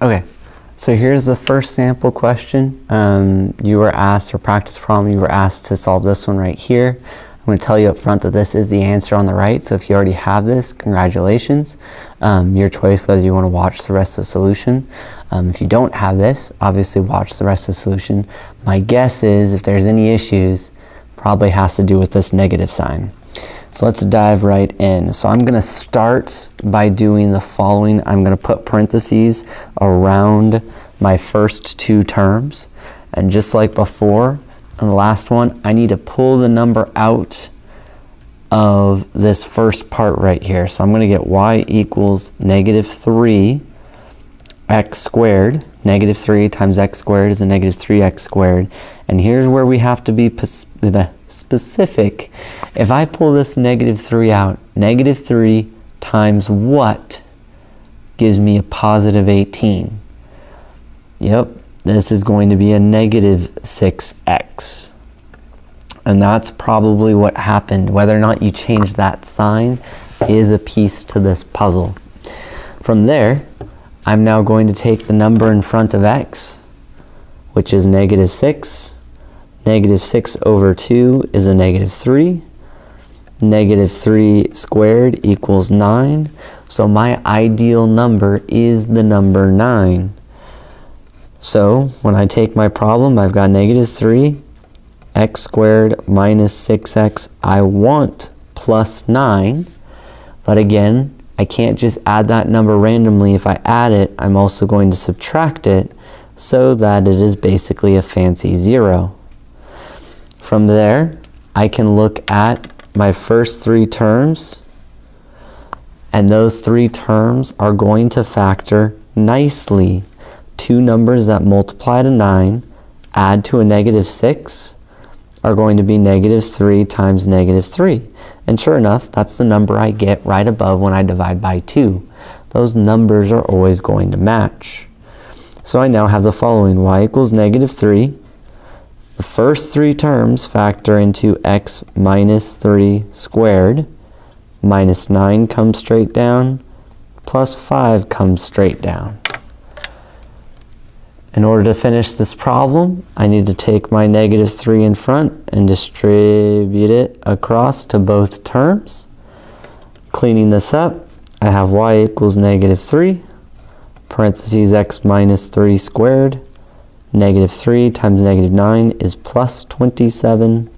Okay, so here's the first sample question. You were asked, or practice problem, you were asked to solve this one right here. I'm going to tell you up front that this is the answer on the right, so if you already have this, congratulations. Your choice whether you want to watch the rest of the solution. If you don't have this, obviously watch the rest of the solution. My guess is if there's any issues, probably has to do with this negative sign. So let's dive right in. So I'm going to start by doing the following. I'm going to put parentheses around my first two terms. And just like before, on the last one, I need to pull the number out of this first part right here. So I'm going to get y equals negative 3 x squared. Negative 3 times x squared is a negative 3x squared. And here's where we have to be specific. If I pull this negative 3 out, negative 3 times what gives me a positive 18? Yep, this is going to be a negative 6x. And that's probably what happened. Whether or not you change that sign is a piece to this puzzle. From there, I'm now going to take the number in front of x, which is negative 6. Negative 6 over 2 is a negative 3. Negative 3 squared equals 9. So my ideal number is the number 9. So when I take my problem, I've got negative 3, x squared minus 6x. I want plus 9. But again, I can't just add that number randomly. If I add it, I'm also going to subtract it so that it is basically a fancy 0. From there, I can look at my first three terms, and those three terms are going to factor nicely. Two numbers that multiply to 9, add to a negative 6, are going to be negative 3 times negative 3. And sure enough, that's the number I get right above when I divide by 2. Those numbers are always going to match. So I now have the following: y equals negative 3. The first three terms factor into x minus 3 squared. Minus 9 comes straight down. Plus 5 comes straight down. In order to finish this problem, I need to take my negative 3 in front and distribute it across to both terms. Cleaning this up, I have y equals negative 3, parentheses x minus 3 squared. Negative 3 times negative 9 is plus 27,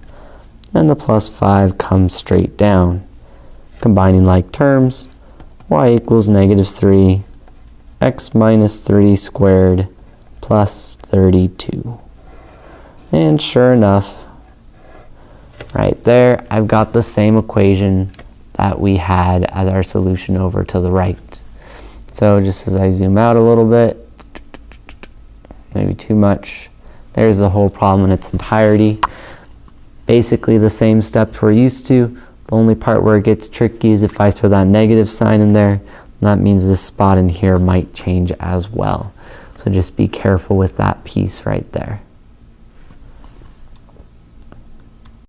and the plus 5 comes straight down. Combining like terms, y equals negative 3, x minus 3 squared, plus 32. And sure enough, right there, I've got the same equation that we had as our solution over to the right. So just as I zoom out a little bit, maybe too much, there's the whole problem in its entirety. Basically the same steps we're used to. The only part where it gets tricky is if I throw that negative sign in there. That means this spot in here might change as well. So just be careful with that piece right there.